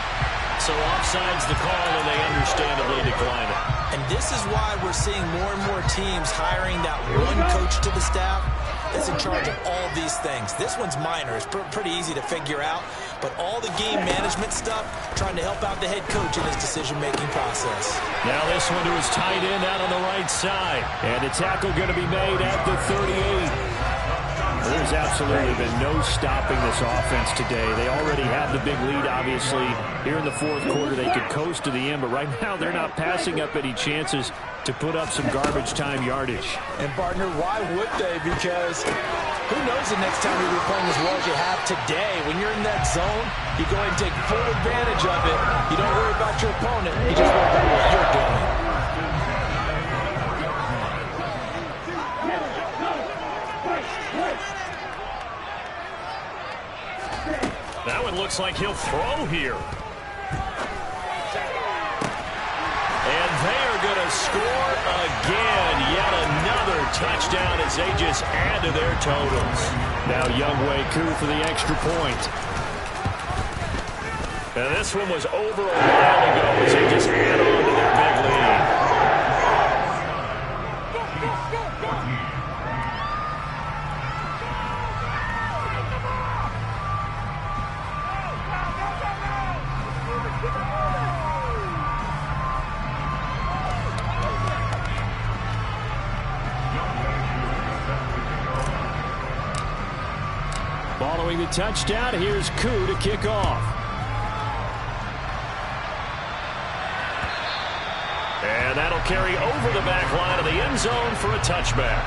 Speaker 1: So offside's the call, and they understandably decline it.
Speaker 3: And this is why we're seeing more and more teams hiring that one coach to the staff that's in charge of all these things. This one's minor. It's pretty easy to figure out. But all the game management stuff, trying to help out the head coach in his decision-making process.
Speaker 1: Now this one to his tight end out on the right side. And the tackle going to be made at the 38. There's absolutely been no stopping this offense today. They already have the big lead, obviously. Here in the fourth quarter, they could coast to the end, but right now they're not passing up any chances to put up some garbage time yardage.
Speaker 3: And, partner, why would they? Because who knows the next time you'll be playing as well as you have today. When you're in that zone, you go ahead and take full advantage of it. You don't worry about your opponent. You just worry about what you're doing.
Speaker 2: That one looks like he'll throw here. And they are going to score again. Yet another touchdown as they just add to their totals.
Speaker 1: Now Younghoe Koo for the extra point.
Speaker 2: And this one was over a while ago as they just add on to their big lead.
Speaker 1: Following the touchdown, here's Koo to kick off.
Speaker 2: And that'll carry over the back line of the end zone for a touchback.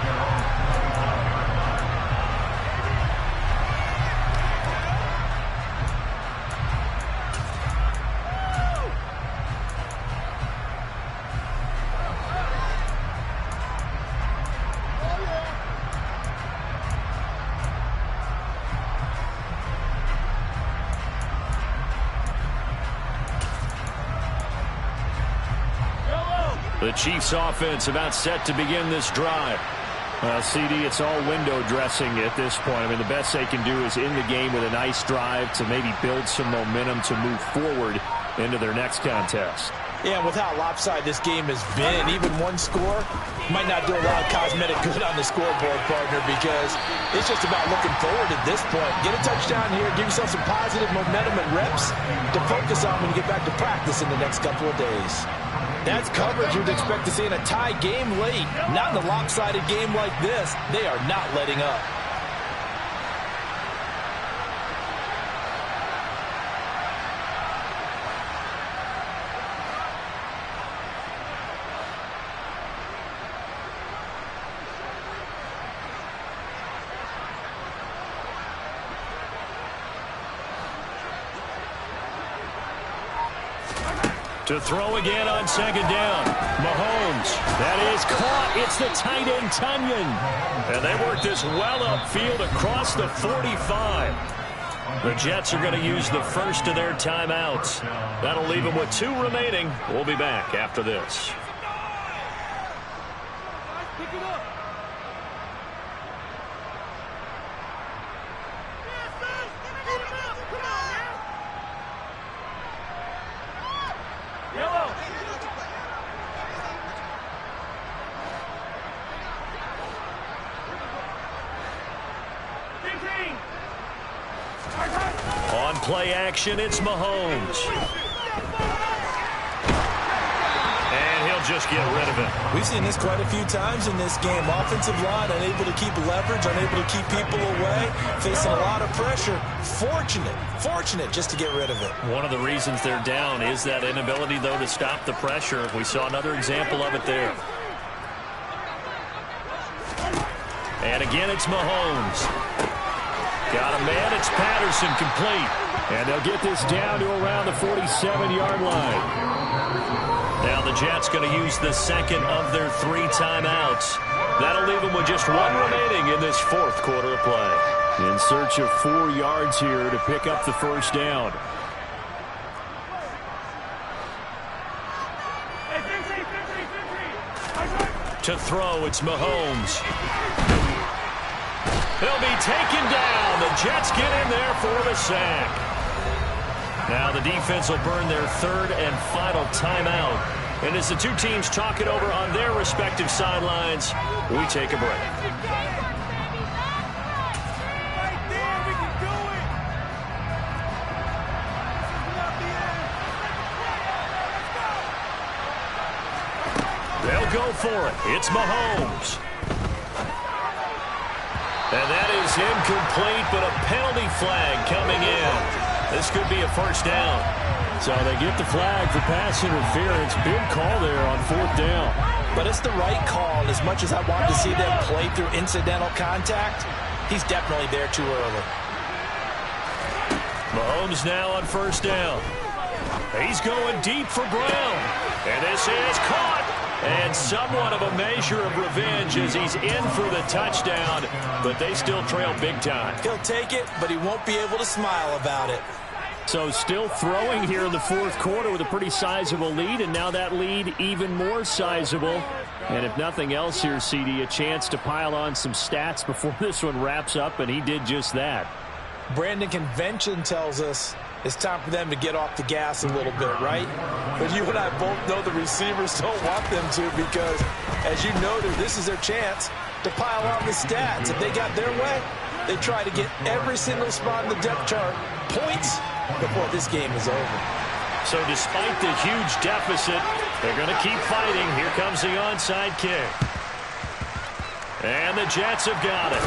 Speaker 1: The Chiefs offense about set to begin this drive. CD, it's all window dressing at this point. I mean, the best they can do is in the game with a nice drive to maybe build some momentum to move forward into their next contest.
Speaker 3: Yeah, with how lopsided this game has been, even one score might not do a lot of cosmetic good on the scoreboard, partner, because it's just about looking forward at this point. Get a touchdown here, give yourself some positive momentum and reps to focus on when you get back to practice in the next couple of days. That's coverage you'd expect to see in a tie game late. Not in a lopsided game like this. They are not letting up.
Speaker 2: To throw again on second down. Mahomes. That is caught. It's the tight end, Tunyon. And they work this well upfield across the 45. The Jets are going to use the first of their timeouts. That'll leave them with 2 remaining. We'll be back after this.
Speaker 4: Pick it up.
Speaker 2: On play action, it's Mahomes. And he'll just get rid of it.
Speaker 3: We've seen this quite a few times in this game. Offensive line unable to keep leverage, unable to keep people away, facing a lot of pressure. Fortunate just to get rid of it.
Speaker 2: One of the reasons they're down is that inability, though, to stop the pressure. We saw another example of it there. And again, it's Mahomes. Got a man, it's Patterson, complete.
Speaker 1: And they'll get this down to around the 47-yard line.
Speaker 2: Now the Jets going to use the second of their 3 timeouts. That'll leave them with just 1 remaining in this fourth quarter of play.
Speaker 1: In search of 4 yards here to pick up the first down.
Speaker 2: To throw, it's Mahomes. He'll be taken down. The Jets get in there for the sack. Now the defense will burn their 3rd and final timeout. And as the 2 teams talk it over on their respective sidelines, we take a break. They'll go for it. It's Mahomes. And that is
Speaker 1: is incomplete, but a penalty flag coming in. This could be a first down.
Speaker 2: So they get the flag for pass interference. Big call there on 4th down.
Speaker 3: But it's the right call. And as much as I want to see them play through incidental contact, he's definitely there too early.
Speaker 1: Mahomes now on 1st down. He's going deep for Brown. And this is caught. And somewhat of a measure of revenge as he's in for the touchdown. But they still trail big time.
Speaker 3: He'll take it, but he won't be able to smile about it.
Speaker 2: So still throwing here in the 4th quarter with a pretty sizable lead, and now that lead even more sizable. And if nothing else here, CD, a chance to pile on some stats before this one wraps up, and he did just that.
Speaker 3: Brandon, convention tells us it's time for them to get off the gas a little bit, right? But you and I both know the receivers don't want them to because, as you noted, this is their chance to pile on the stats. If they got their way, they try to get every single spot in the depth chart points before this game is over.
Speaker 1: So despite the huge deficit, they're going to keep fighting. Here comes the onside kick. And the Jets have got it.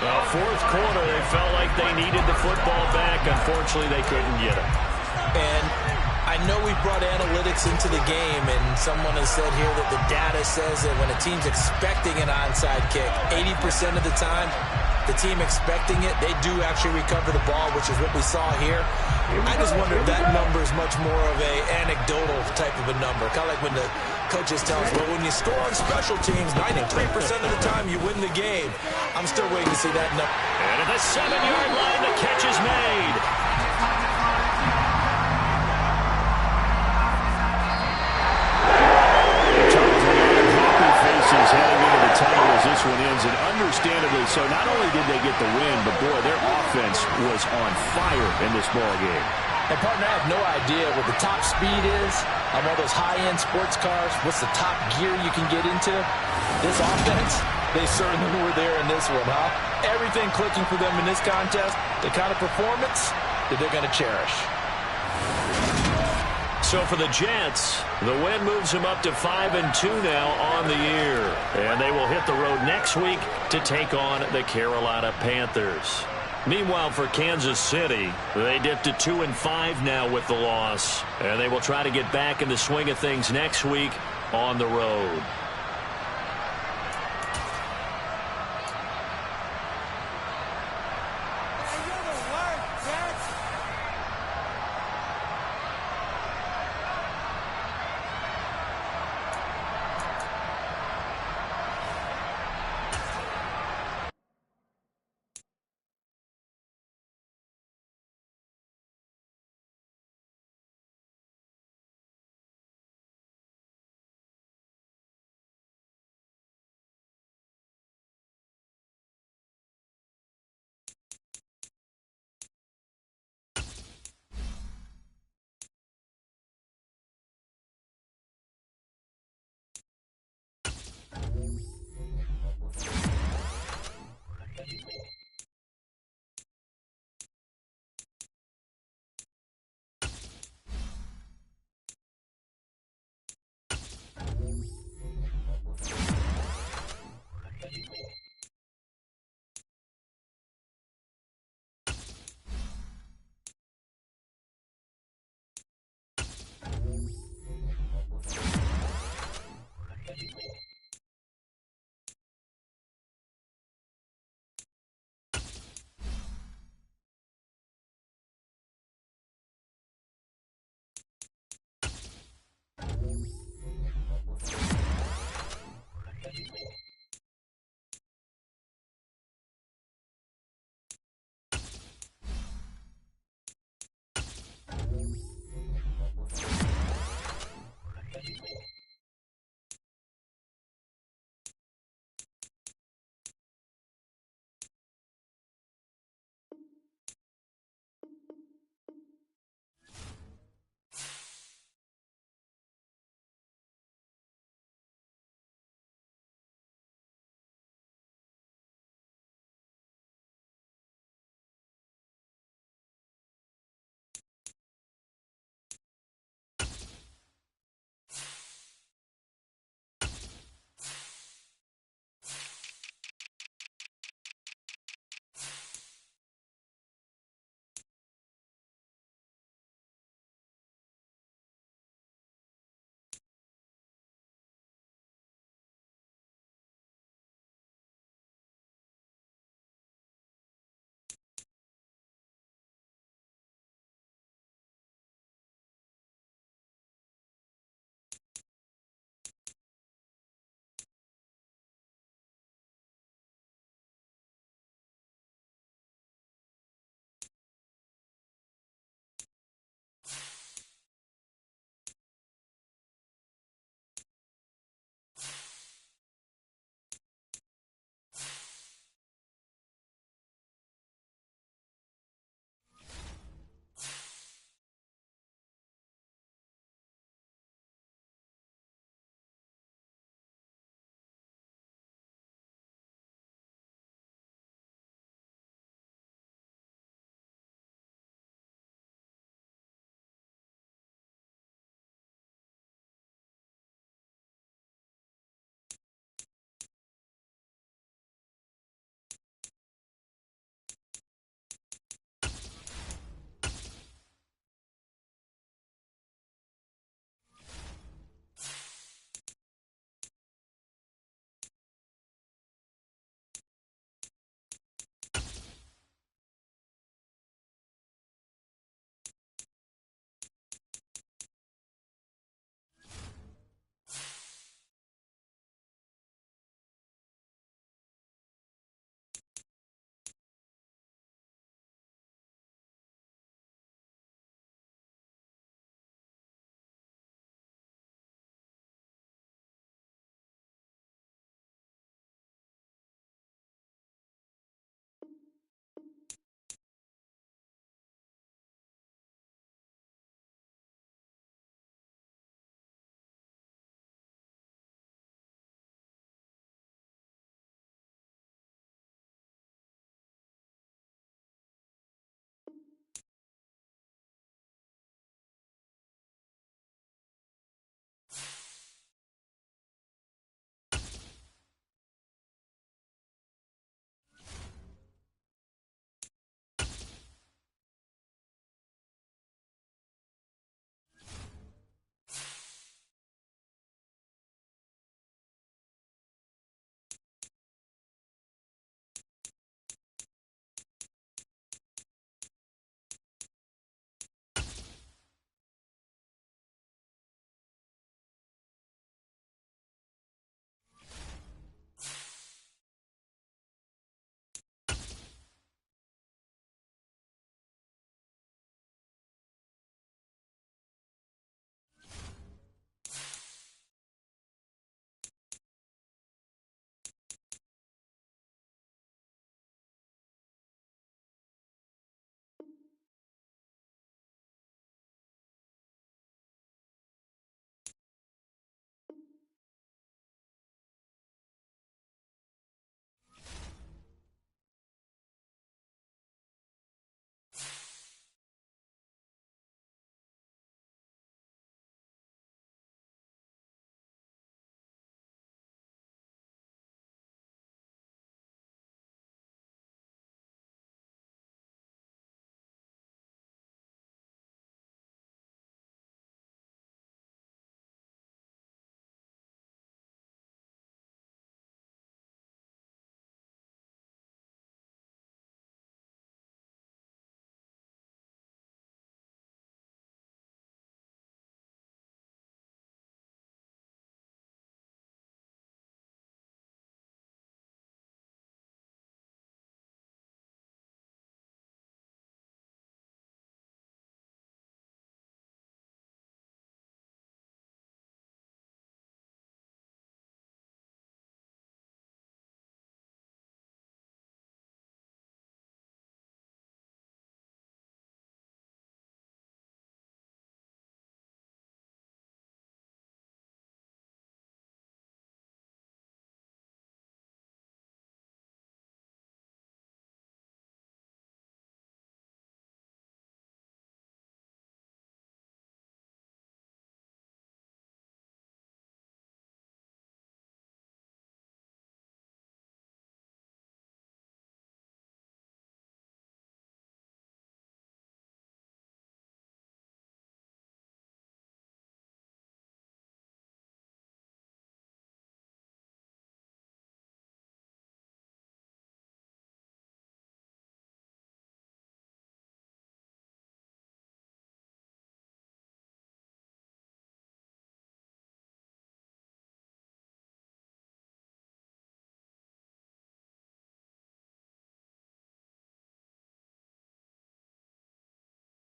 Speaker 1: Well, 4th quarter, they felt like they needed the football back. Unfortunately, they couldn't get it.
Speaker 3: And I know we brought analytics into the game, and someone has said here that the data says that when a team's expecting an onside kick, 80% of the time, the team expecting it, they do actually recover the ball, which is what we saw here. I just wonder if that number is much more of a anecdotal type of a number. Kind of like when the coaches tell us, well, when you score on special teams, 93% of the time you win the game. I'm still waiting to see that number.
Speaker 1: And at the 7-yard line, the catch is made.
Speaker 2: Faces heading into the tunnel as this one ends, and understandably so. Not only did they get the win, but boy, their offense was on fire in this ball game.
Speaker 3: And partner, I have no idea what the top speed is on all those high-end sports cars. What's the top gear you can get into? This offense, they certainly were there in this one, huh? Everything clicking for them in this contest, the kind of performance that they're going to cherish.
Speaker 1: So for the Jets, the win moves them up to 5-2 now on the year. And they will hit the road next week to take on the Carolina Panthers. Meanwhile, for Kansas City, they dipped to 2-5 now with the loss. And they will try to get back in the swing of things next week on the road.